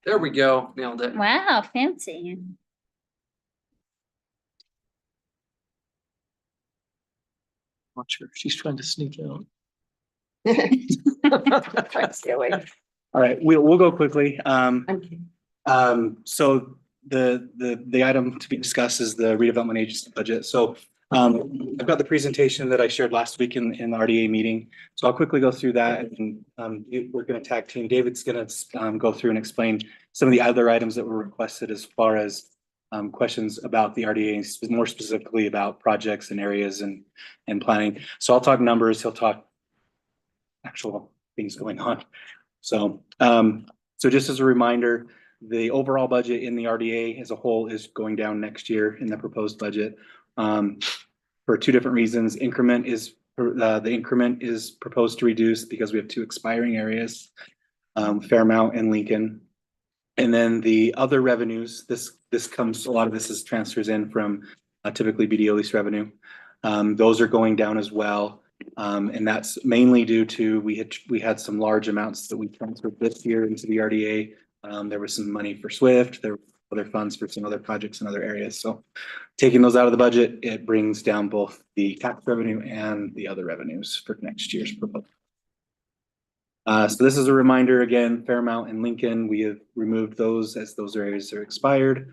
There we go. Nailed it. Wow, fancy. Watch her. She's trying to sneak out. Try to stay away. All right, we'll go quickly. I'm kidding. So the item to be discussed is the redevelopment agency budget. So I've got the presentation that I shared last week in the RDA meeting. So I'll quickly go through that and we're going to tag team. David's going to go through and explain some of the other items that were requested as far as questions about the RDA, more specifically about projects and areas and planning. So I'll talk numbers. He'll talk actual things going on. So just as a reminder, the overall budget in the RDA as a whole is going down next year in the proposed budget for two different reasons. The increment is proposed to reduce because we have two expiring areas, Fairmount and Lincoln. And then the other revenues, a lot of this is transfers in from typically BDO lease revenue. Those are going down as well. And that's mainly due to we had some large amounts that we transferred this year into the RDA. There was some money for SWIFT. There were other funds for some other projects in other areas. So taking those out of the budget, it brings down both the tax revenue and the other revenues for next year's proposal. So this is a reminder again, Fairmount and Lincoln, we have removed those as those areas are expired.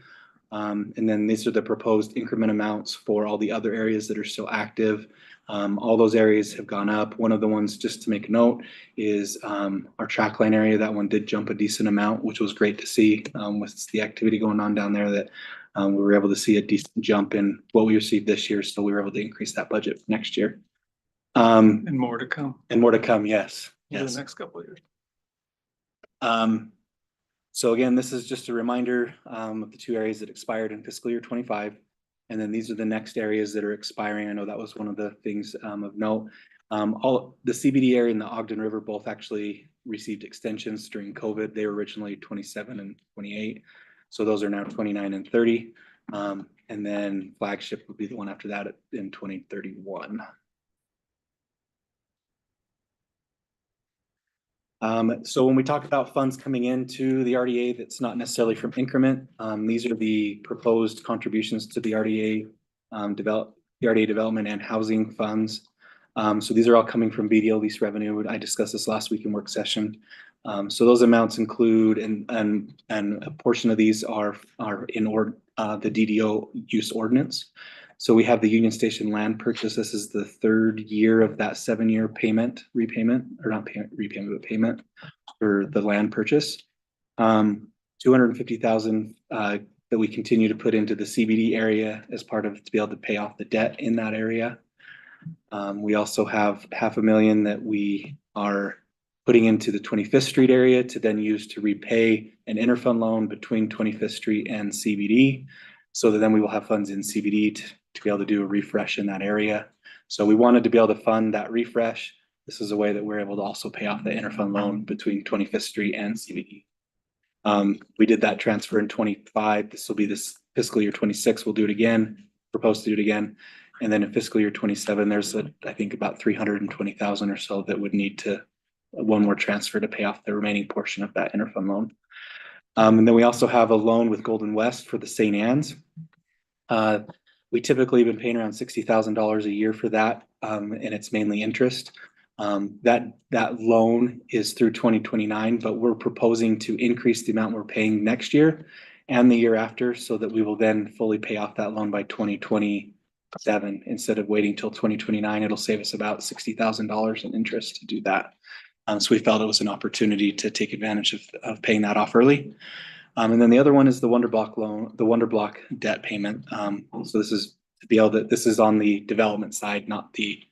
And then these are the proposed increment amounts for all the other areas that are still active. All those areas have gone up. One of the ones, just to make a note, is our track line area. That one did jump a decent amount, which was great to see with the activity going on down there, that we were able to see a decent jump in what we received this year. So we were able to increase that budget for next year. And more to come. And more to come, yes. In Yes. the next couple of years. So again, this is just a reminder of the two areas that expired in fiscal year 25. And then these are the next areas that are expiring. I know that was one of the things of note. All the CBD area and the Ogden River both actually received extensions during COVID. They were originally 27 and 28. So those are now 29 and 30. And then Flagship would be the one after that in 2031. So when we talk about funds coming into the RDA, that's not necessarily from increment. These are the proposed contributions to the RDA development and housing funds. So these are all coming from BDO lease revenue. I discussed this last week in work session. So those amounts include, and a portion of these are in the DDO use ordinance. So we have the Union Station land purchase. This is the third year of that 7-year repayment for the land purchase. 250,000 that we continue to put into the CBD area as part of to be able to pay off the debt in that area. We also have $500,000 that we are putting into the 25th Street area to then use to repay an interfund loan between 25th Street and CBD. So that then we will have funds in CBD to be able to do a refresh in that area. So we wanted to be able to fund that refresh. This is a way that we're able to also pay off the interfund loan between 25th Street and CBD. We did that transfer in 25. This will be this fiscal year 26. We'll do it again, propose to do it again. And then in fiscal year 27, there's I think about 320,000 or so that would need one more transfer to pay off the remaining portion of that interfund loan. And then we also have a loan with Golden West for the St. Anne's. We typically have been paying around $60,000 a year for that, and it's mainly interest. That loan is through 2029, but we're proposing to increase the amount we're paying next year and the year after, so that we will then fully pay off that loan by 2027 instead of waiting till 2029. It'll save us about $60,000 in interest to do that. So we felt it was an opportunity to take advantage of paying that off early. And then the other one is the Wonderblock loan, the Wonderblock debt payment. So this is to be able to, this is on the development side, not the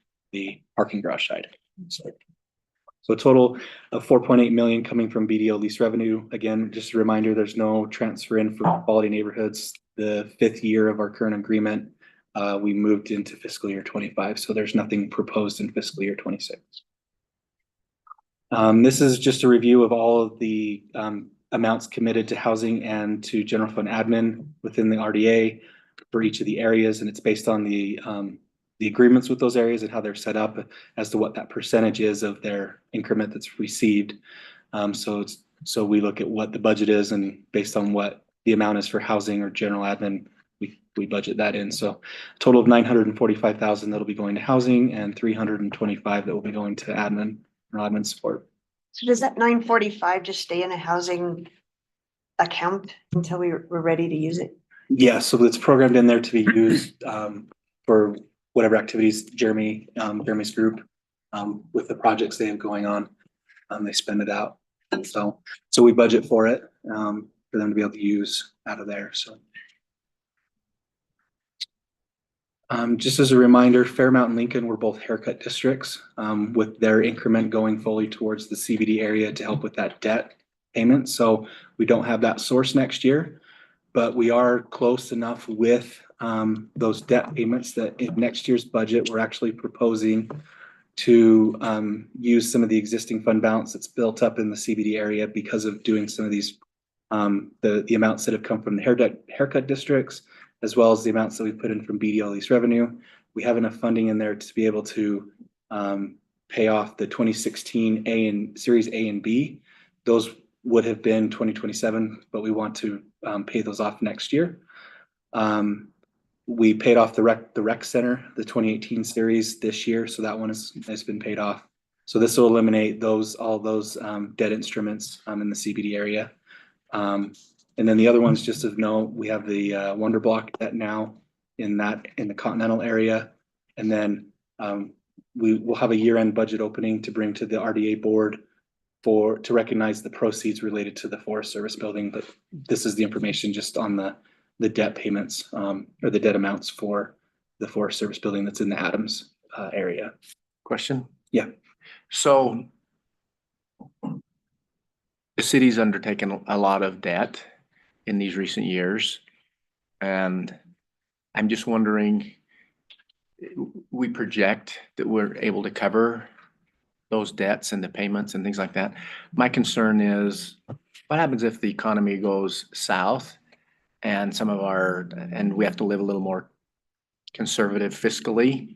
parking garage side. So a total of 4.8 million coming from BDO lease revenue. Again, just a reminder, there's no transfer in for quality neighborhoods. The 5th year of our current agreement, we moved into fiscal year 25. So there's nothing proposed in fiscal year 26. This is just a review of all of the amounts committed to housing and to general fund admin within the RDA for each of the areas. And it's based on the agreements with those areas and how they're set up as to what that percentage is of their increment that's received. So it's So we look at what the budget is and based on what the amount is for housing or general admin, we budget that in. So a total of 945,000 that'll be going to housing and 325 that will be going to admin or admin support. So does that 945 just stay in a housing account until we're ready to use it? Yeah, so it's programmed in there to be used for whatever activities Jeremy's group with the projects they have going on. They spend it out. And so we budget for it for them to be able to use out of there. So just as a reminder, Fairmount and Lincoln were both haircut districts with their increment going fully towards the CBD area to help with that debt payment. So we don't have that source next year, but we are close enough with those debt payments that in next year's budget, we're actually proposing to use some of the existing fund balance that's built up in the CBD area because of doing some of these, the amounts that have come from the haircut districts, as well as the amounts that we put in from BDO lease revenue. We have enough funding in there to be able to pay off the 2016 Series A and B. Those would have been 2027, but we want to pay those off next year. We paid off the rec center, the 2018 series this year, so that one has been paid off. So this will eliminate all those debt instruments in the CBD area. And then the other ones, just of note, we have the Wonder Block debt now in the Continental area, and then we will have a year-end budget opening to bring to the RDA board to recognize the proceeds related to the Forest Service building. But this is the information just on the debt payments or the debt amounts for the Forest Service building that's in the Adams area. Question? Yeah. So the city's undertaken a lot of debt in these recent years. And I'm just wondering, we project that we're able to cover those debts and the payments and things like that. My concern is what happens if the economy goes south and and we have to live a little more conservative fiscally,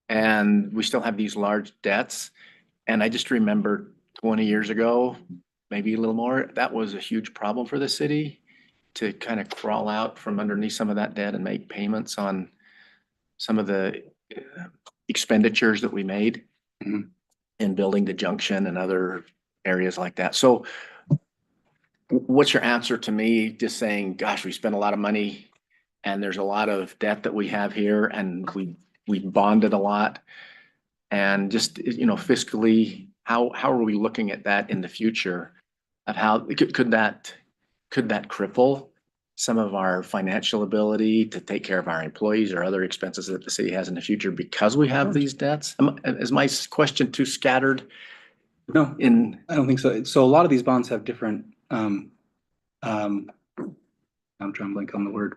and we still have these large debts. And I just remember 20 years ago, maybe a little more, that was a huge problem for the city to kind of crawl out from underneath some of that debt and make payments on some of the expenditures that we made in building the junction and other areas like that. So what's your answer to me just saying, gosh, we spent a lot of money and there's a lot of debt that we have here and we bonded a lot, and just, fiscally, how are we looking at that in the future of how could that cripple some of our financial ability to take care of our employees or other expenses that the city has in the future because we have these debts? Is my question too scattered? No, I don't think so. So a lot of these bonds have different, I'm trying to blank on the word.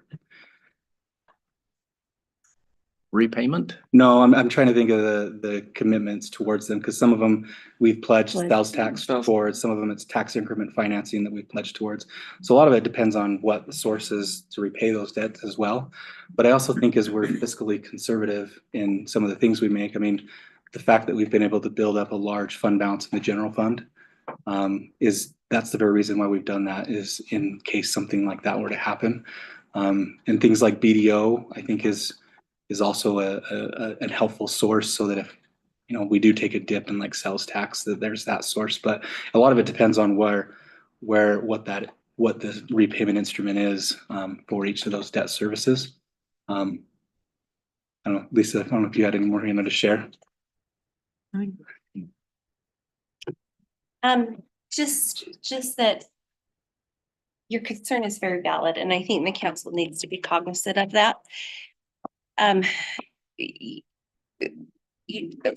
Repayment? No, I'm trying to think of the commitments towards them, because some of them we've pledged sales tax towards, some of them it's tax increment financing that we've pledged towards. So a lot of it depends on what the source is to repay those debts as well. But I also think as we're fiscally conservative in some of the things we make, I mean, the fact that we've been able to build up a large fund balance in the general fund that's the very reason why we've done that, is in case something like that were to happen. And things like BDO, I think is also a helpful source, so that if we do take a dip in like sales tax, that there's that source. But a lot of it depends on what the repayment instrument is for each of those debt services. I don't know, Lisa, I don't know if you had any more to share. Just that your concern is very valid, and I think the council needs to be cognizant of that.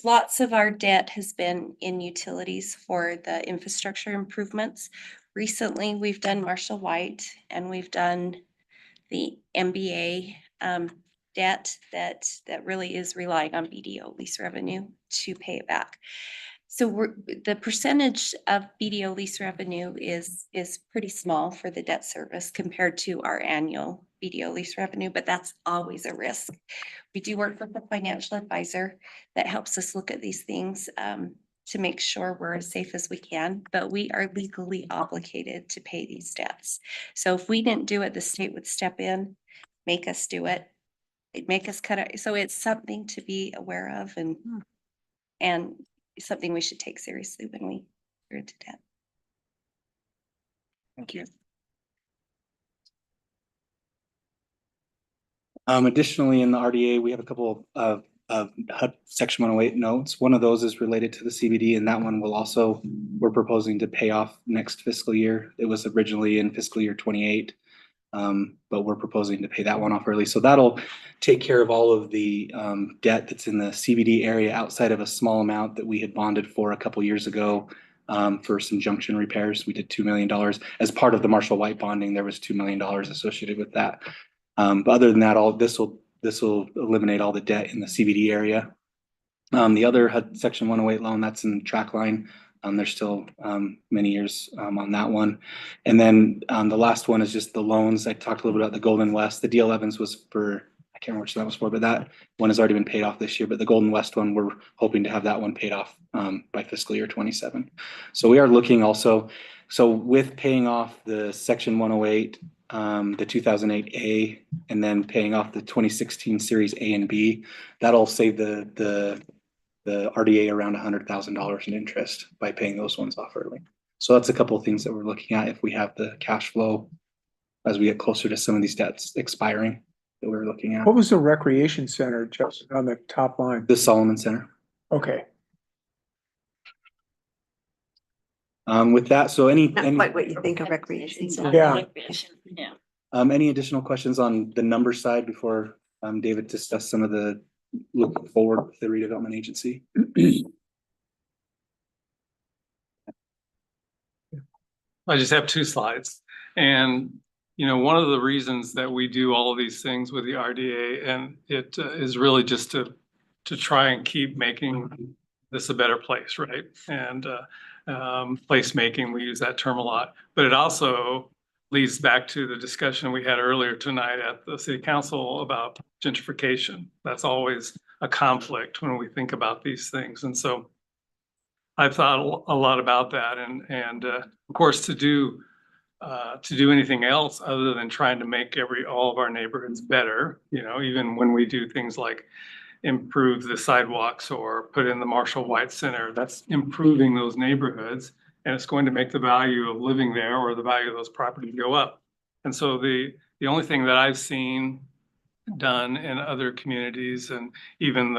Lots of our debt has been in utilities for the infrastructure improvements. Recently, we've done Marshall White and we've done the MBA debt that really is relying on BDO lease revenue to pay it back. So the percentage of BDO lease revenue is pretty small for the debt service compared to our annual BDO lease revenue, but that's always a risk. We do work with a financial advisor that helps us look at these things. to make sure we're as safe as we can, but we are legally obligated to pay these debts. So if we didn't do it, the state would step in, make us do it. They'd make us cut it. So it's something to be aware of and something we should take seriously when we are into debt. Thank you. Additionally, in the RDA, we have a couple of HUD Section 108 notes. One of those is related to the CBD, and that one will also, we're proposing to pay off next fiscal year. It was originally in fiscal year 28, but we're proposing to pay that one off early. So that'll take care of all of the debt that's in the CBD area outside of a small amount that we had bonded for a couple years ago for some junction repairs. We did $2 million. As part of the Marshall White bonding, there was $2 million associated with that. But other than that, this will eliminate all the debt in the CBD area. The other HUD Section 108 loan, that's in track line. There's still many years on that one. And then the last one is just the loans. I talked a little bit about the Golden West. The DL11s was for, I can't remember which that was for, but that one has already been paid off this year. But the Golden West one, we're hoping to have that one paid off by fiscal year 27. So we are looking also, so with paying off the Section 108, the 2008A, and then paying off the 2016 Series A and B, that'll save the RDA around $100,000 in interest by paying those ones off early. So that's a couple of things that we're looking at if we have the cash flow as we get closer to some of these debts expiring that we're looking at. What was the recreation center just on the top line? The Solomon Center. Okay. With that, so Not quite what you think of recreation. Yeah. Yeah. any additional questions on the number side before David discuss some of the looking forward with the redevelopment agency? I just have 2 slides. And, you know, one of the reasons that we do all of these things with the RDA, and it is really just to try and keep making this a better place, right? And placemaking, we use that term a lot, but it also leads back to the discussion we had earlier tonight at the city council about gentrification. That's always a conflict when we think about these things. And so I've thought a lot about that, and of course, to do anything else other than trying to make all of our neighborhoods better, you know, even when we do things like improve the sidewalks or put in the Marshall White Center, that's improving those neighborhoods, and it's going to make the value of living there or the value of those properties go up. And so the only thing that I've seen done in other communities, and even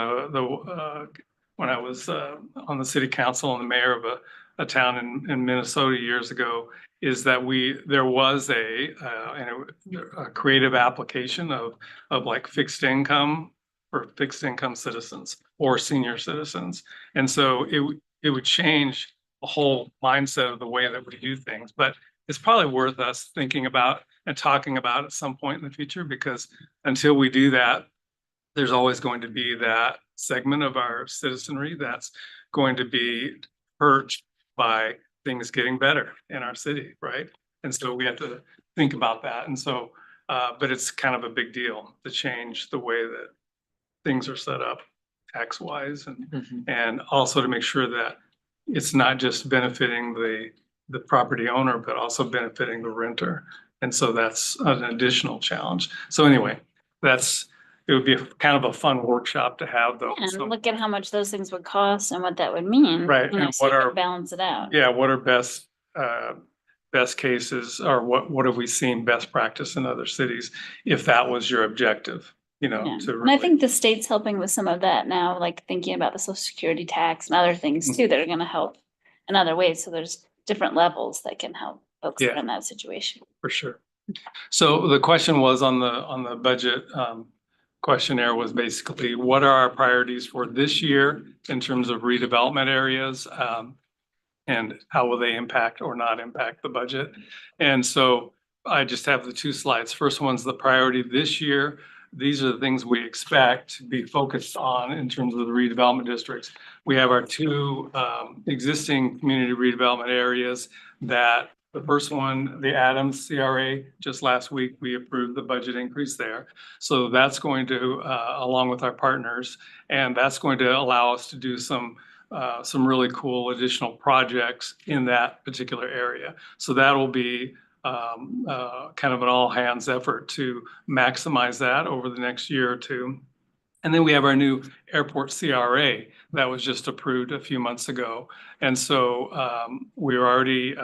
when I was on the city council and the mayor of a town in Minnesota years ago, is that there was a creative application of like fixed income for fixed income citizens or senior citizens. And so it would change the whole mindset of the way that we do things. But it's probably worth us thinking about and talking about at some point in the future, because until we do that, there's always going to be that segment of our citizenry that's going to be hurt by things getting better in our city, right? And so we have to think about that. And so, but it's kind of a big deal to change the way that things are set up tax-wise, and also to make sure that it's not just benefiting the property owner, but also benefiting the renter. And so that's an additional challenge. So anyway, it would be kind of a fun workshop to have those. And So, look at how much those things would cost and what that would mean. Right, You know, and so what you can are- balance it out. yeah, what are best cases, or what have we seen best practice in other cities, if that was your objective, you know, Yeah. to And I really. think the state's helping with some of that now, like thinking about the social security tax and other things too that are gonna help in other ways. So there's different levels that can help folks that are Yeah. in that situation. For sure. So the question was on the budget questionnaire was basically, what are our priorities for this year in terms of redevelopment areas? And how will they impact or not impact the budget? And so I just have the 2 slides. First one's the priority this year. These are the things we expect to be focused on in terms of the redevelopment districts. We have our 2 existing community redevelopment areas. That the first one, the Adams CRA, just last week, we approved the budget increase there. So that's going to, along with our partners, and that's going to allow us to do some some really cool additional projects in that particular area. So that'll be kind of an all hands effort to maximize that over the next year or two. And then we have our new airport CRA that was just approved a few months ago. And so we're already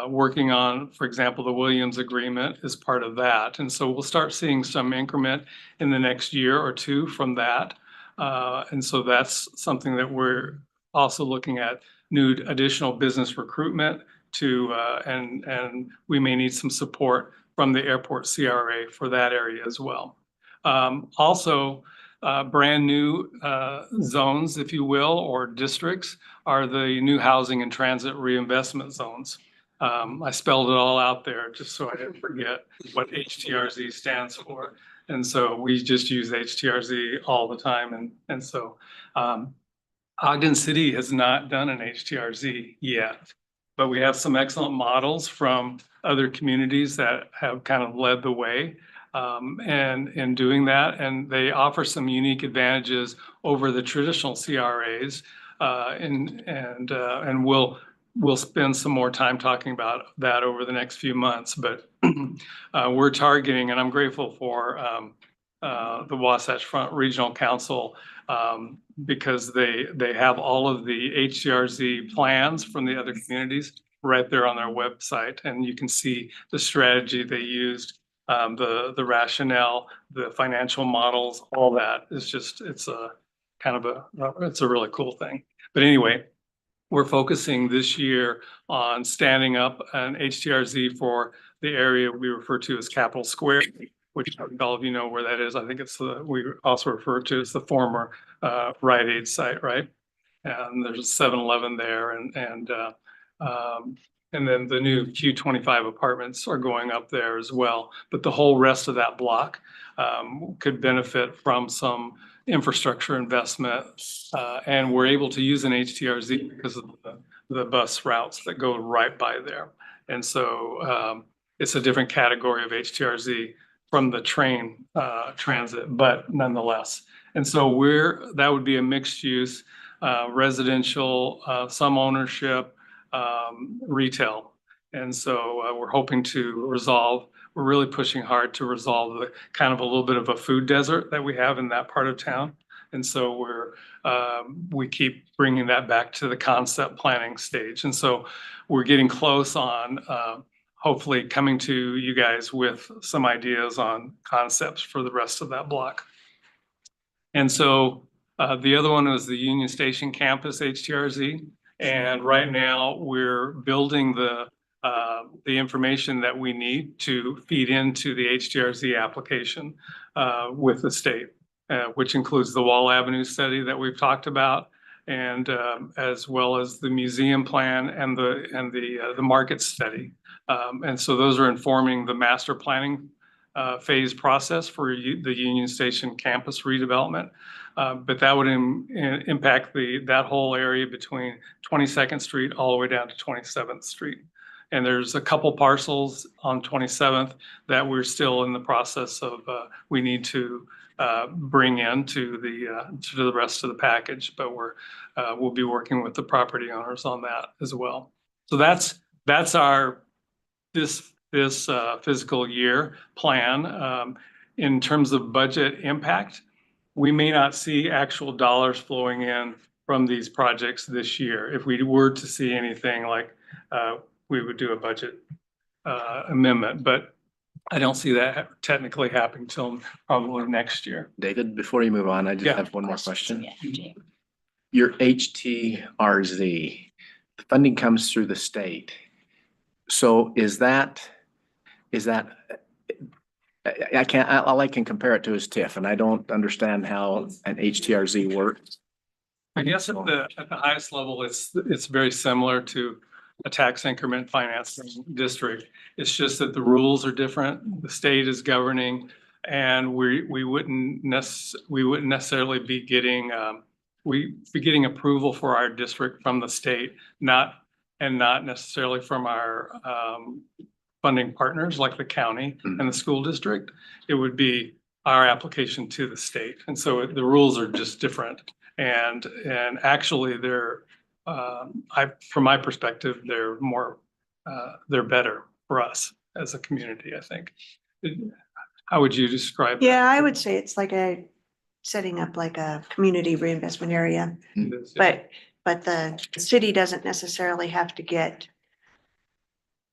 working on, for example, the Williams agreement is part of that. And so we'll start seeing some increment in the next year or two from that. And so that's something that we're also looking at, new additional business recruitment to, and we may need some support from the airport CRA for that area as well. Also, brand new zones, if you will, or districts are the new housing and transit reinvestment zones. I spelled it all out there just so I didn't forget what HTRZ stands for. And so we just use HTRZ all the time. And so Ogden City has not done an HTRZ yet, but we have some excellent models from other communities that have kind of led the way and in doing that. And they offer some unique advantages over the traditional CRAs. And we'll spend some more time talking about that over the next few months. But we're targeting, and I'm grateful for the Wasatch Front Regional Council because they have all of the HCRZ plans from the other communities right there on their website, and you can see the strategy they used, the rationale, the financial models, all that is just, it's a kind of it's a really cool thing. But anyway, we're focusing this year on standing up an HTRZ for the area we refer to as Capitol Square, which all of you know where that is. I think it's we also refer to as the former Rite Aid site, right? And there's a 7-Eleven there, and then the new Q25 apartments are going up there as well. But the whole rest of that block could benefit from some infrastructure investment, and we're able to use an HTRZ because of the bus routes that go right by there. And so it's a different category of HTRZ from the train transit, but nonetheless. And so that would be a mixed use, residential, some ownership, retail. And so we're hoping to we're really pushing hard to resolve the kind of a little bit of a food desert that we have in that part of town. And so we keep bringing that back to the concept planning stage. And so we're getting close on hopefully coming to you guys with some ideas on concepts for the rest of that block. And so the other one was the Union Station campus HTRZ. And right now we're building the information that we need to feed into the HTRZ application with the state, which includes the Wall Avenue study that we've talked about, and as well as the museum plan and the market study. And so those are informing the master planning phase process for the Union Station campus redevelopment. But that would impact that whole area between 22nd Street all the way down to 27th Street. And there's a couple parcels on 27th that we're still in the process of, we need to bring into the rest of the package, but we'll be working with the property owners on that as well. So that's our this fiscal year plan. In terms of budget impact, we may not see actual dollars flowing in from these projects this year. If we were to see anything, like we would do a budget amendment, but I don't see that technically happening till probably next year. David, before you move on, I just Yeah. have one more question. Yeah, Jane. Your HTRZ, the funding comes through the state. So is that, all I can compare it to is TIF, and I don't understand how an HTRZ works. I guess at the highest level, it's very similar to a tax increment financing district. It's just that the rules are different. The state is governing, and we wouldn't necessarily be getting approval for our district from the state, not necessarily from our funding partners like the county and the school district. It would be our application to the state, and so the rules are just different. And actually they're, from my perspective, they're more, they're better for us as a community, I think. How would you describe that? Yeah, I would say it's like setting up like a community reinvestment area, It is, yeah. but the city doesn't necessarily have to get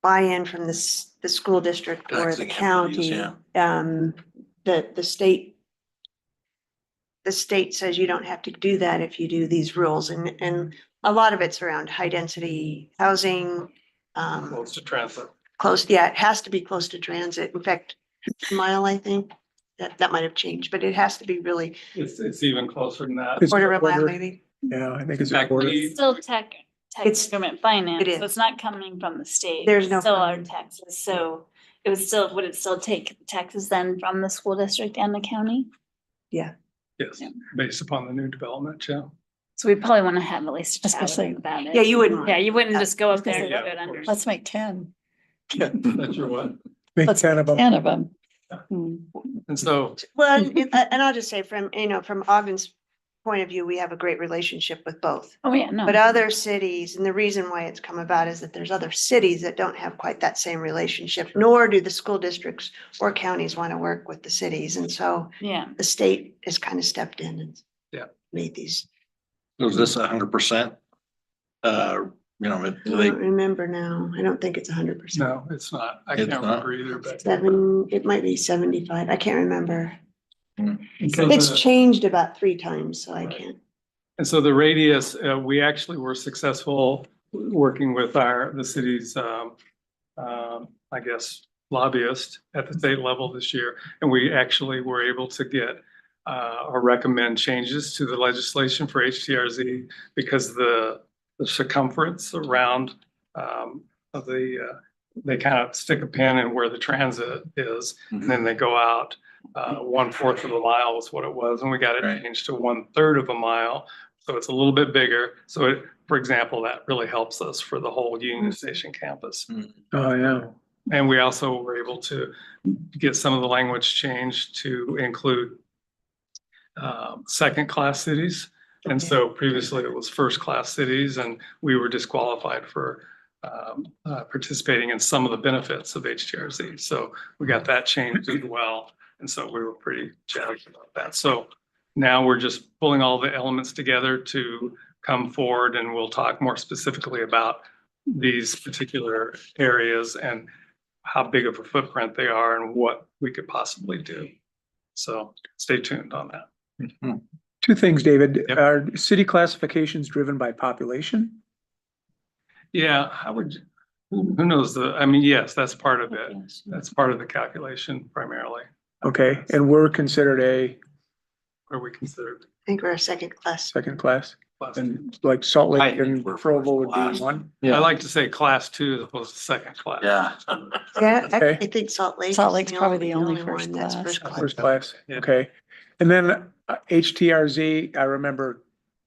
buy-in from the school district or the Taxing county. entities, The state says you don't have to do that if you do these rules, and a lot of it's around high density housing. Close to transit. Close, yeah, it has to be close to transit. In fact, mile, I think, that might have changed, but it has to be really It's even closer than that. It's quarter of a mile, quarter. maybe. Yeah, I think it's In a fact, quarter. we- It's still tax It's- government finance, it so is. it's not coming from the state. There's It's no still our funding. taxes, so would it still take taxes then from the school district and the county? Yeah. Yes, Yeah. based upon the new development, yeah. So we probably wanna have at least a chat with Especially- them about it. Yeah, you wouldn't. Yeah, you wouldn't just go up there and Yeah, do it of under. course. Let's make 10. That's your what? Make Let's 10 of them. 10 of them. And so, Well, and I'll just say from Ogden's point of view, we have a great relationship with both. Oh, yeah, no. But other cities, and the reason why it's come about is that there's other cities that don't have quite that same relationship, nor do the school districts or counties want to work with the cities. And so Yeah, the state has kind of stepped in and Yeah. made these. Was this 100%? Do I they, don't remember now. I don't think it's 100%. no, it's not. I It's can't not? remember either, but. It might be 75. I can't remember. And so It's the- changed about 3 times, so I can't. And so the radius, we actually were successful working with the city's, I guess, lobbyist at the state level this year. And we actually were able to get or recommend changes to the legislation for HTRZ because the circumference around they kind of stick a pin in where the transit is, and then they go out 1/4 of a mile is what it was, and we got it Right. changed to 1/3 of a mile. So it's a little bit bigger. So for example, that really helps us for the whole Union Station campus. Oh, yeah. And we also were able to get some of the language changed to include second-class cities. And so previously it was first-class cities, and we were disqualified for participating in some of the benefits of HTRZ. So we got that changed as well. And so we were pretty jazzed about that. So now we're just pulling all the elements together to come forward, and we'll talk more specifically about these particular areas and how big of a footprint they are and what we could possibly do. So stay tuned on that. 2 things, David. Yep. Are city classifications driven by population? Yeah, who knows I mean, yes, that's part of it. That's part of the calculation primarily, Okay, and we're considered where we consider. I think we're a second class. second class, Class. and like Salt I Lake think and we're Provo would first class. be 1. I like to say class 2 as opposed to second class. yeah. Yeah, Okay. I think Salt Lake. Salt is Lake's probably the only first one that's class. first class. First class, Yeah. okay. And then HTRZ, I remember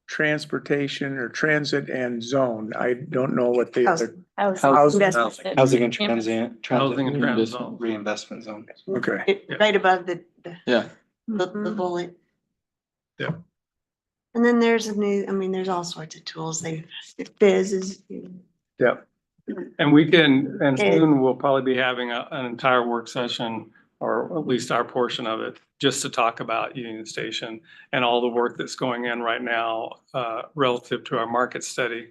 transportation or transit and zone. I don't know what the other, Housing. Investment. Housing and transient. Housing and transit zone. Reinvestment zone. okay. Right above the Yeah. the bullet. Yeah. And then there's there's all sorts of tools. Fizz is. Yep. And and Okay. soon we'll probably be having an entire work session, or at least our portion of it, just to talk about Union Station and all the work that's going in right now relative to our market study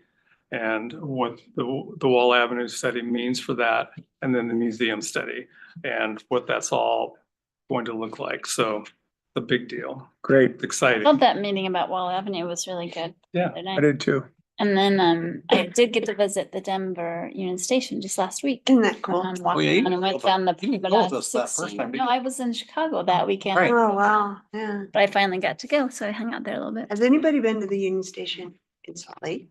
and what the Wall Avenue study means for that, and then the museum study and what that's all going to look like. So the big deal. Great. It's I exciting. thought that meeting about Wall Avenue was really good. Yeah. the other I night. did too. And then, I did get to visit the Denver Union Station just last week. Isn't that cool? Walked yeah, you around and went down the. you didn't go with us that first 16. time, did No, you? I was in Chicago that weekend. Right. Oh, wow, yeah. But I finally got to go, so I hung out there a little bit. Has anybody been to the Union Station in Salt Lake?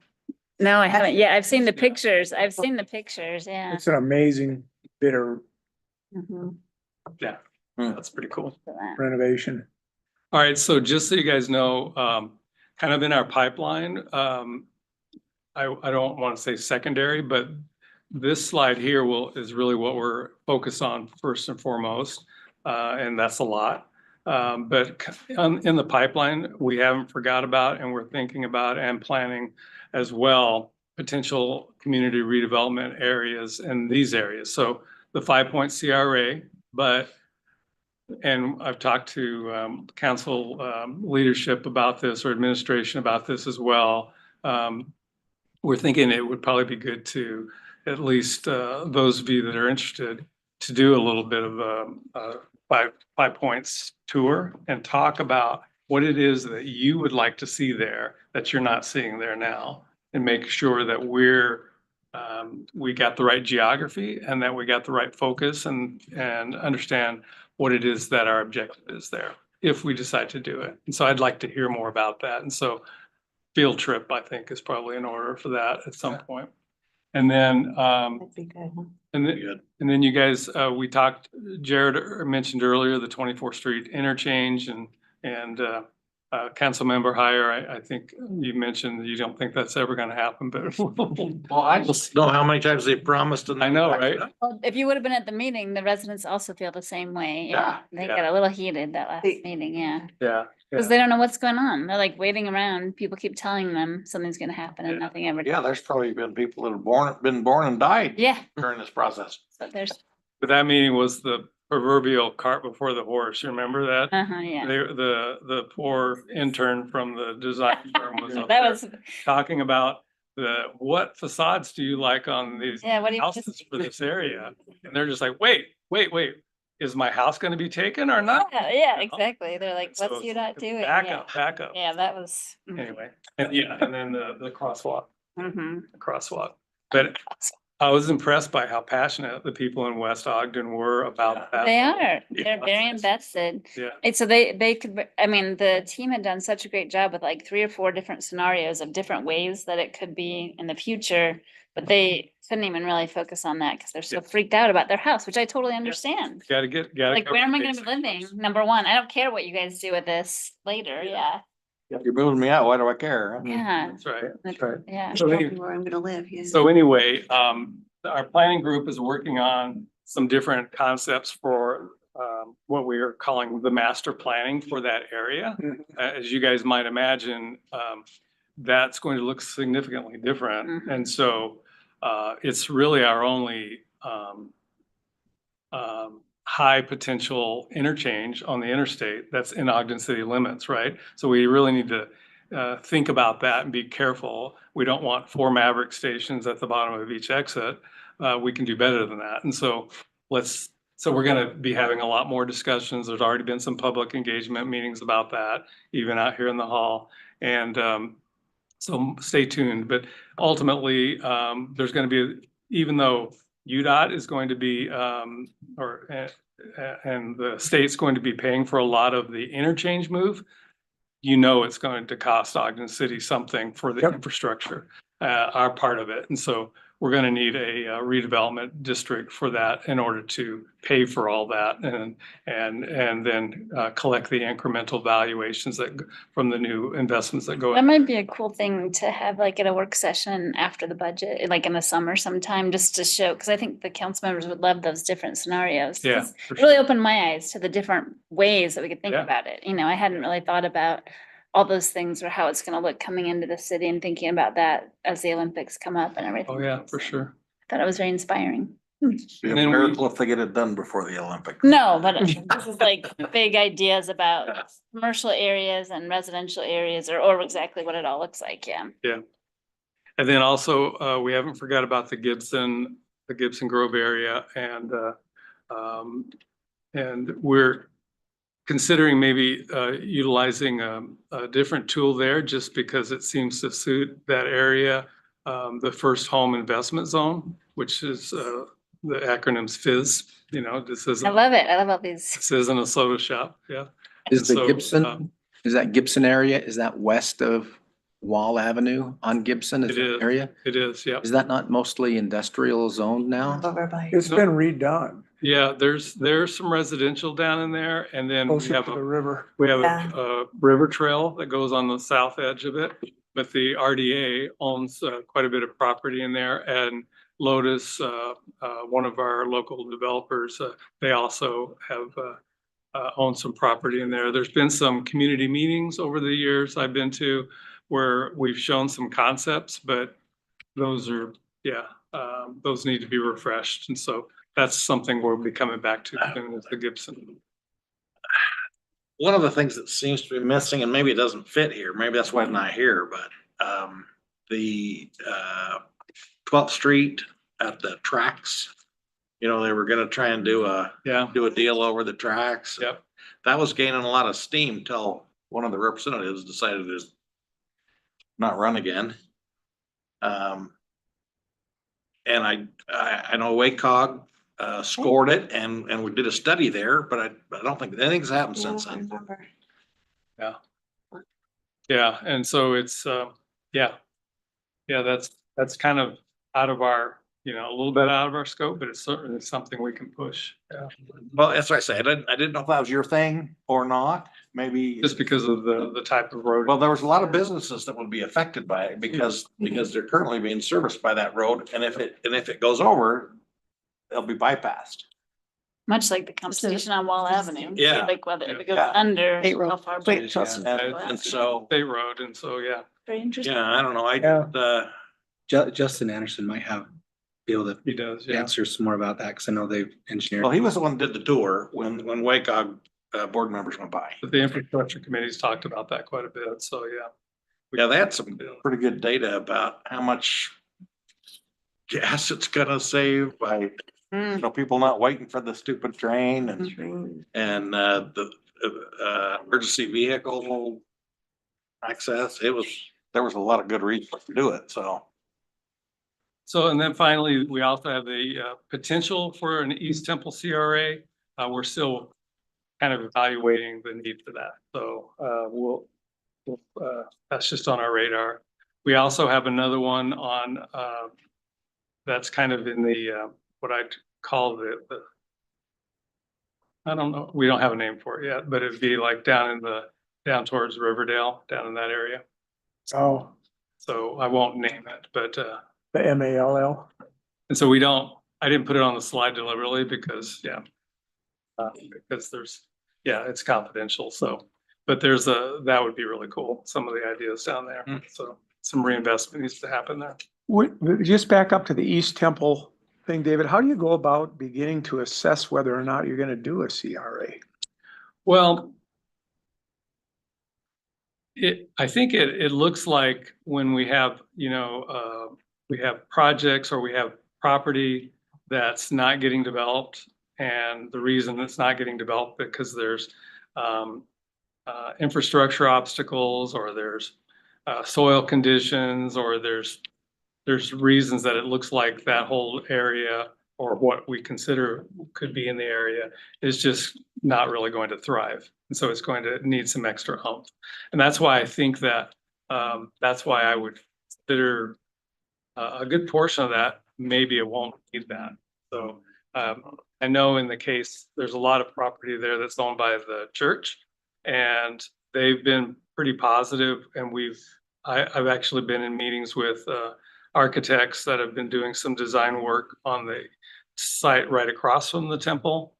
No, I haven't. Yeah, I've seen the pictures. I've seen the pictures, yeah. It's an amazing bit of Mhm. Yeah, that's pretty cool. For that. renovation. All right, so just so you guys know, kind of in our pipeline, I don't want to say secondary, but this slide here is really what we're focused on first and foremost, and that's a lot. But in the pipeline, we haven't forgot about, and we're thinking about and planning as well, potential community redevelopment areas in these areas. So the 5-point CRA, and I've talked to council leadership about this, or administration about this as well. We're thinking it would probably be good to, at least those of you that are interested, to do a little bit of a 5 points tour and talk about what it is that you would like to see there that you're not seeing there now, and make sure that we got the right geography and that we got the right focus and understand what it is that our objective is there, if we decide to do it. And so I'd like to hear more about that. And so field trip, I think, is probably in order for that at some point. And then, That'd be good, huh? and then you guys, we talked, Jared mentioned earlier, the 24th Street interchange and council member hire. I think you mentioned that you don't think that's ever gonna happen, but Well, I just know how many times they promised. And I know, right? Well, if you would have been at the meeting, the residents also feel the same way. Yeah, They yeah. got a little heated that last The- meeting, yeah. Yeah. Because they don't know what's going on. They're like waiting around. People keep telling them something's gonna happen and Yeah. nothing ever. Yeah, there's probably been people that have been born and died Yeah, during this process. so there's, But that meeting was the proverbial cart before the horse. You remember that? yeah. The poor intern from the design firm was up That there was, talking about what facades do you like on these yeah, what do you? houses for this area? And they're just like, wait, is my house gonna be taken or not? Yeah, exactly. They're like, So what's you not doing? Back Yeah. up, back up. Yeah, that was. Anyway, and then the crosswalk. Mhm. Crosswalk. But I was impressed by how passionate the people in West Ogden were about that. They are, Yeah. they're very invested. Yeah. And so they could, I mean, the team had done such a great job with like 3 or 4 different scenarios of different ways that it could be in the future. But they couldn't even really focus on that because they're so Yeah. freaked out about their house, which I totally understand. Gotta Like, cover where am I the gonna be basics living? first. Number one, I don't care what you guys do with this later, yeah, You're moving me out, why do I care? yeah, That's right. That's right. yeah. So Tell anyway- me where I'm gonna live, yeah. So anyway, our planning group is working on some different concepts for what we are calling the master planning for that area. Mhm. As you guys might imagine, that's going to look significantly different. Mhm. And so it's really our only high potential interchange on the interstate that's in Ogden city limits, right? So we really need to think about that and be careful. We don't want 4 Maverick stations at the bottom of each exit. We can do better than that. And so we're gonna be having a lot more discussions. There's already been some public engagement meetings about that, even out here in the hall. And so stay tuned. But ultimately, there's gonna be, even though UDOT is going to be, and the state's going to be paying for a lot of the interchange move, it's going to cost Ogden City something for the Yep. infrastructure, our part of it. And so we're gonna need a redevelopment district for that in order to pay for all that and then collect the incremental valuations from the new investments that go That in. might be a cool thing to have like at a work session after the budget, like in the summer sometime, just to show, because I think the council members would love those different scenarios. Yeah, 'Cause for it really sure. opened my eyes to the different ways that we could think Yeah. about it. I hadn't really thought about all those things or how it's gonna look coming into the city and thinking about that as the Olympics come up and everything. Oh, yeah, for So, sure. I thought it was very inspiring. Be a And then we- miracle if they get it done before the Olympics. No, but this is like big ideas about commercial areas and residential areas or exactly what it all looks like, yeah. And then also, we haven't forgot about the Gibson Grove area and we're considering maybe utilizing a different tool there just because it seems to suit that area. The first home investment zone, which is the acronym's FIZ, this I isn't, love it. I love all these. this isn't a soda shop, yeah. Is the So, Gibson, is that Gibson area, is that west of Wall Avenue on Gibson? Is It that is. area? It is, yeah. Is that not mostly industrial zoned now? Over by. It's been redone Yeah, there's some residential down in there and then we closer have to the a river. Yeah. river trail that goes on the south edge of it. But the RDA owns quite a bit of property in there and Lotus, one of our local developers, they also have own some property in there. There's been some community meetings over the years I've been to where we've shown some concepts, but those are, those need to be refreshed. And so that's something we'll be coming back to soon is the Gibson. One of the things that seems to be missing, and maybe it doesn't fit here, maybe that's why it's not here, but the 12th Street at the tracks, you know, they were gonna try and do a deal over the tracks. Yep. That was gaining a lot of steam till one of the representatives decided to not run again. And I know WACOG scored it and we did a study there, but I don't think anything's happened since I then. remember. Yeah. And so it's, that's kind of out of our, a little bit out of our scope, but it's certainly something we can push. Yeah. Well, that's what I said. I didn't know if that was your thing or not, maybe. Just because of the type of road. Well, there was a lot of businesses that would be affected by it because they're currently being serviced by that road. And if it goes over, they'll be bypassed. Much like the conversation on Wall Avenue. Yeah. Like whether if it goes Yeah. under, State road. how far State back. trust. And so, State road. And so, yeah. Very interesting. yeah, I don't know. Justin Anderson might be able to He does. Yeah. answer some more about that, because I know they've engineered. well, he was the one that did the tour when WACOG board members went by. But the infrastructure committee's talked about that quite a bit. So, yeah. Yeah, they had some pretty good data about how much gas it's gonna save by, people not waiting for the stupid train and the emergency vehicle access. There was a lot of good reasons to do it, so. So, and then finally, we also have the potential for an East Temple CRA. We're still kind of evaluating the need for that. So that's just on our radar. We also have another one on that's kind of in the what I'd call the I don't know, we don't have a name for it yet, but it'd be like down towards Riverdale, down in that area. Oh, So I won't name it, but the MALL. and so I didn't put it on the slide deliberately because it's confidential. So, but that would be really cool. Some of the ideas down there. So some reinvestment needs to happen there. Just back up to the East Temple thing, David, how do you go about beginning to assess whether or not you're gonna do a CRA? Well, I think it looks like when we have, we have projects or we have property that's not getting developed. And the reason it's not getting developed because there's infrastructure obstacles or there's soil conditions or there's reasons that it looks like that whole area or what we consider could be in the area is just not really going to thrive. And so it's going to need some extra oomph. And that's why I think that, that's why I would consider a good portion of that, maybe it won't need that. So I know in the case, there's a lot of property there that's owned by the church and they've been pretty positive. And I've actually been in meetings with architects that have been doing some design work on the site right across from the temple.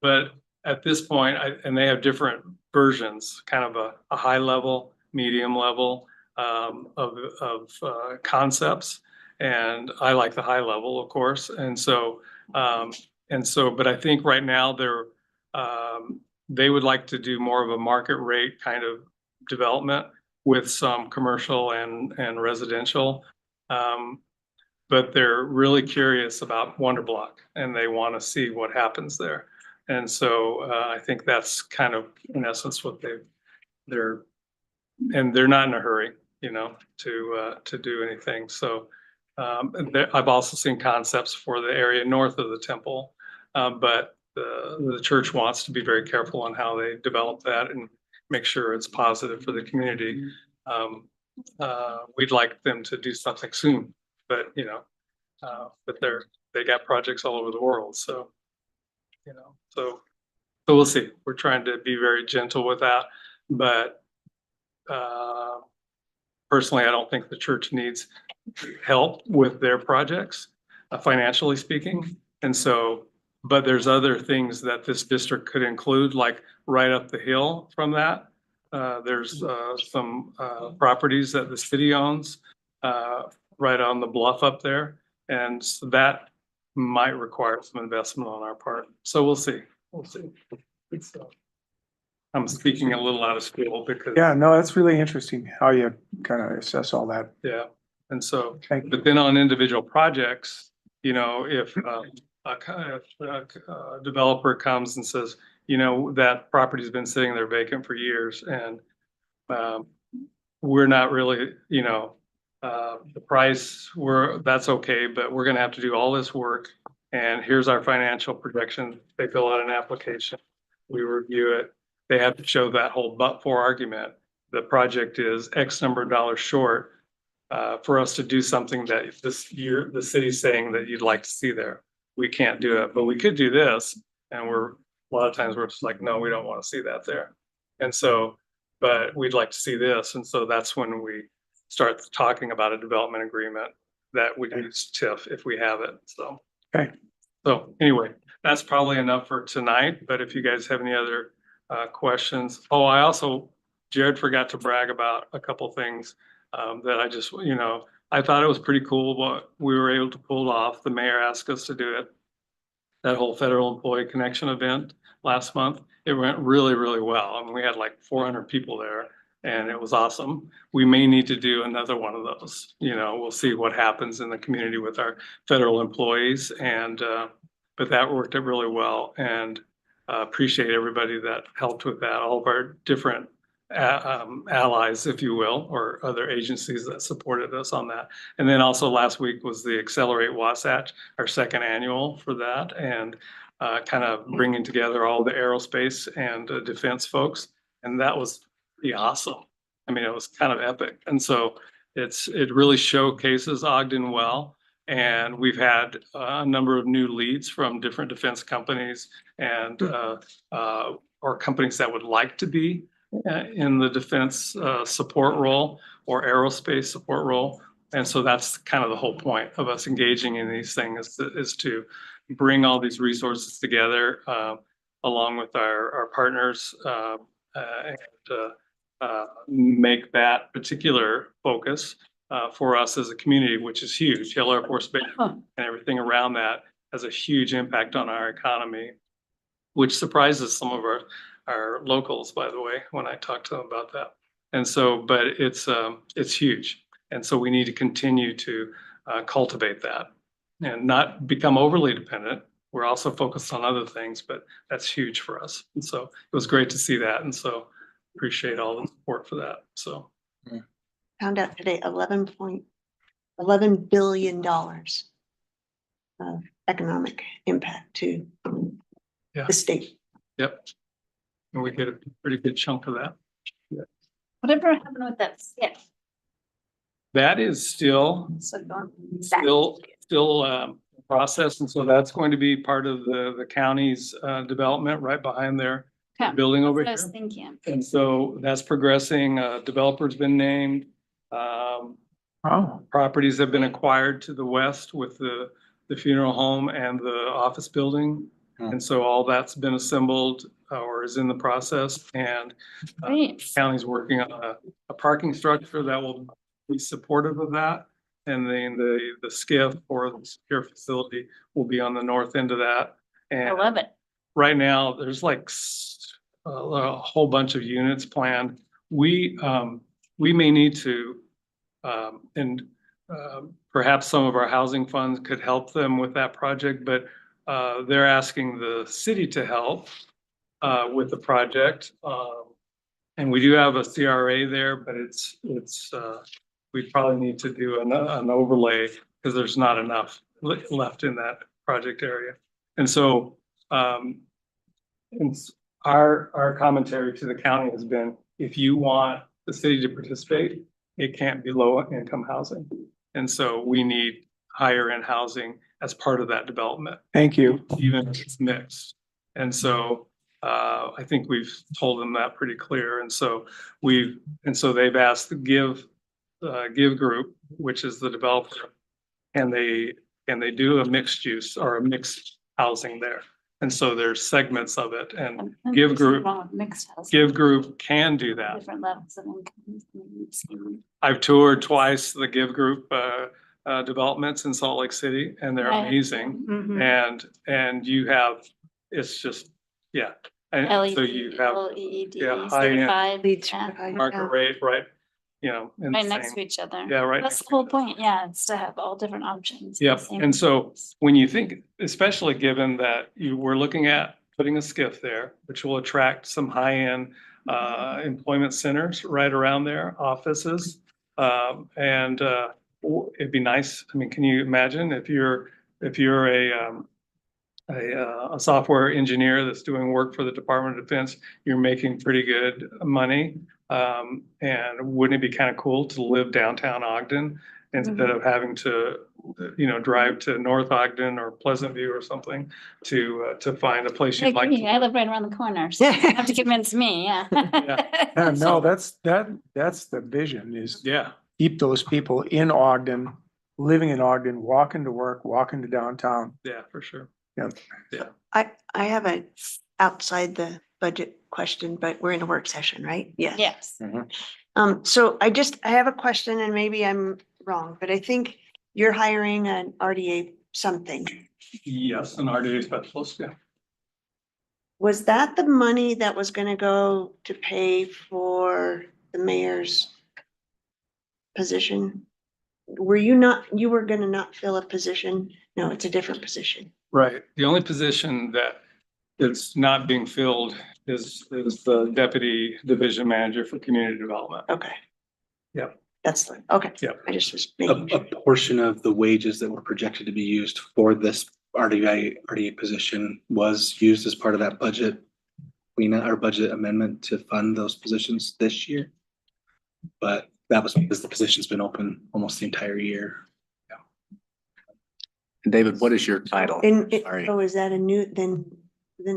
But at this point, and they have different versions, kind of a high level, medium level of concepts. And I like the high level, of course. But I think right now they would like to do more of a market rate kind of development with some commercial and residential. But they're really curious about Wonder Block and they want to see what happens there. And so I think that's kind of in essence what they're not in a hurry, to do anything. So I've also seen concepts for the area north of the temple, but the church wants to be very careful on how they develop that and make sure it's positive for the community. We'd like them to do something soon, but they got projects all over the world. So we'll see. We're trying to be very gentle with that, but personally, I don't think the church needs help with their projects, financially speaking. And so, but there's other things that this district could include, like right up the hill from that. There's some properties that the city owns right on the bluff up there. And so that might require some investment on our part. So we'll see. We'll see. I'm speaking a little out of school because. Yeah, no, that's really interesting how you kind of assess all that. Yeah, and so, Thank you. but then on individual projects, you know, if a developer comes and says, you know, that property's been sitting there vacant for years and we're not really, you know, the price, that's okay, but we're gonna have to do all this work. And here's our financial projection. They fill out an application. We review it. They have to show that whole but-for argument. The project is X number of dollars short for us to do something that this year, the city's saying that you'd like to see there. We can't do it, but we could do this. And a lot of times we're just like, no, we don't want to see that there. And so, but we'd like to see this. And so that's when we start talking about a development agreement that we use TIF if we have it. So. Okay. So anyway, that's probably enough for tonight, but if you guys have any other questions. Oh, Jared forgot to brag about a couple things that I just, you know, I thought it was pretty cool what we were able to pull off. The mayor asked us to do it. That whole federal employee connection event last month, it went really, really well. I mean, we had like 400 people there and it was awesome. We may need to do another one of those. You know, we'll see what happens in the community with our federal employees and, but that worked out really well and appreciate everybody that helped with that. All of our different allies, if you will, or other agencies that supported us on that. And then also last week was the Accelerate Wasatch, our second annual for that, and kind of bringing together all the aerospace and defense folks. And that was pretty awesome. I mean, it was kind of epic. And so it really showcases Ogden well. And we've had a number of new leads from different defense companies and or companies that would like to be in the defense support role or aerospace support role. And so that's kind of the whole point of us engaging in these things is to bring all these resources together along with our partners and make that particular focus for us as a community, which is huge. Hill Air Force Base and everything around that has a huge impact on our economy, which surprises some of our locals, by the way, when I talk to them about that. And so, but it's huge. And so we need to continue to cultivate that and not become overly dependent. We're also focused on other things, but that's huge for us. And so it was great to see that. And so appreciate all the support for that. So. Found out today, $11 billion of economic impact to the state. Yep. And we get a pretty good chunk of that. Whatever happened with that skip? That is still process. And so that's going to be part of the county's development right behind their building over That's what I was here. thinking. And so that's progressing. Developer's been named. Properties have been acquired to the west with the funeral home and the office building. And so all that's been assembled or is in the process. And Great. county's working on a parking structure that will be supportive of that. And then the SCIF or the secure facility will be on the north end of that. And I love it. right now there's like a whole bunch of units planned. We may need to, and perhaps some of our housing funds could help them with that project, but they're asking the city to help with the project. And we do have a CRA there, but we probably need to do an overlay because there's not enough left in that project area. And so our commentary to the county has been, if you want the city to participate, it can't be low income housing. And so we need higher end housing as part of that development. Thank you. Even if it's mixed. And so I think we've told them that pretty clear. And so they've asked the Give Group, which is the developer, and they do a mixed use or a mixed housing there. And so there's segments of it and And Give there's Group, wrong with mixed house. Give Group can do that. Different levels of income. I've toured twice the Give Group, developments in Salt Lake City and they're Right. amazing. Mhm. And you have, it's just, yeah. And so you have LED yeah, high-end certified. Lead yeah, certified, market yeah. rate, right? You know, in the Right next to same, each other. yeah, right. That's next the whole to each other. point, yeah, it's to have all different options. the Yep, same and so price. when you think, especially given that you were looking at putting a skiff there, which will attract some high-end employment centers right around there, offices. It'd be nice, I mean, can you imagine if you're a software engineer that's doing work for the Department of Defense, you're making pretty good money. And wouldn't it be kind of cool to live downtown Ogden instead of having to, drive to North Ogden or Pleasant View or something to find a place I you'd like agree, I to. live right around the corner, so you don't have to convince me, yeah. Yeah, no, that's the vision is Yeah, keep those people in Ogden, living in Ogden, walking to work, walking to downtown. yeah, for sure. I have a outside the budget question, but we're in a work session, right? Yes. Yes, So I have a question and maybe I'm wrong, but I think you're hiring an RDA something. Yes, an RDA specialist, yeah. Was that the money that was gonna go to pay for the mayor's position? You were gonna not fill a position? No, it's a different position. Right. The only position that is not being filled is the deputy division manager for community development. Okay. Yep. Okay. Yep. I just was A making sure. portion of the wages that were projected to be used for this RDA position was used as part of that budget. Our budget amendment to fund those positions this year. But that was because the position's been open almost the entire year. David, what is your title? Sorry. Oh, is that a new, then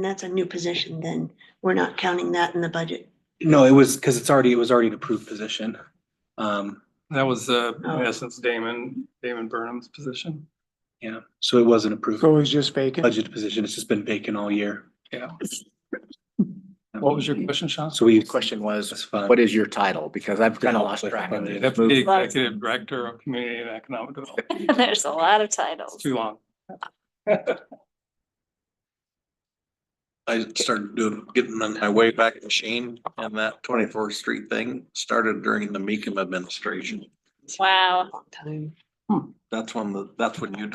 that's a new position, then we're not counting that in the budget. No, it was because it was already an approved position. That was, in Oh. essence, Damon Burnham's position. Yeah, so it was an approved So it's just vacant. budget position. It's just been vacant all year. Yeah. What was your question, Sean? So we, The question was, that's fine. what is your title? Because I've kind of help lost with track of funding. it. Deputy Lots of- Executive Director of Community and Economic Development. there's a lot of titles. Too long. I started getting on my way back machine and that 24th Street thing started during the Meekum administration. Wow, Long time. That's when you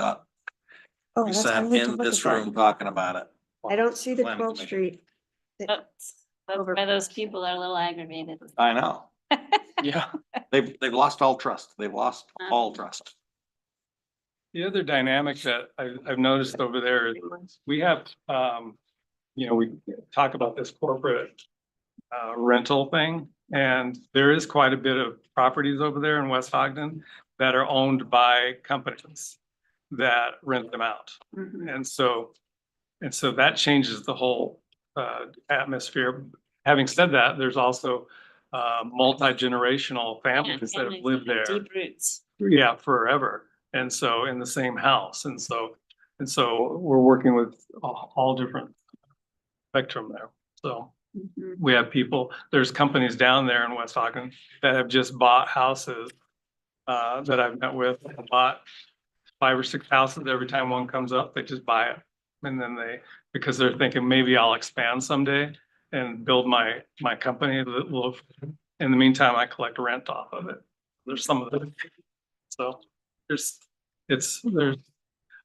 Oh, we that's- I sat need to in look this at that. room talking about it. I don't see the Planning 12th commission. Street. that's why those people are a little aggravated. I know. Yeah. They've lost all trust. They've lost all trust. The other dynamic that I've noticed over there is we have, we talk about this corporate rental thing. And there is quite a bit of properties over there in West Ogden that are owned by companies that rent them out. Mhm. And so that changes the whole atmosphere. Having said that, there's also multi-generational Yeah, families that have families lived with there. Deep roots. Yeah, forever. And so in the same house. And so we're working with all different spectrum there. So Mhm. we have people, there's companies down there in West Ogden that have just bought houses that I've met with, bought 5 or 6 houses. Every time one comes up, they just buy it. And then because they're thinking maybe I'll expand someday and build my company that will, in the meantime, I collect rent off of it. There's some of it. So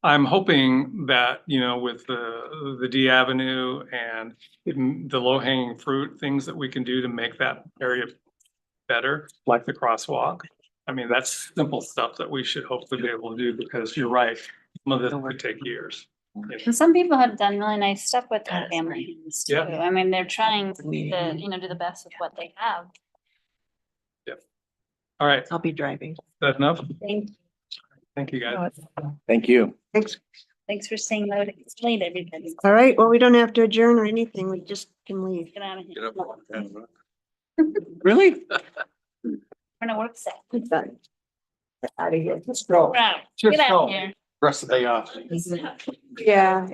I'm hoping that, with the D Avenue and the low hanging fruit, things that we can do to make that area better, like the crosswalk. I mean, that's simple stuff that we should hopefully be able to do because you're right. Some of this would take years. And some people have done really nice stuff with their That's family homes too. Yeah. I mean, they're trying to, Meeting. do the best with what they have. All right, is I'll be driving. that enough? Thank you. Thank you, guys. Thank you. Thanks. Thanks for saying that. It's late, everybody. All right, well, we don't have to adjourn or anything. We just can leave. Get out of Get here. up. Really? We're in a work set. Done. Out of here. Let's go. Right. Just Get out go. of here. Rest of the day off. Yeah.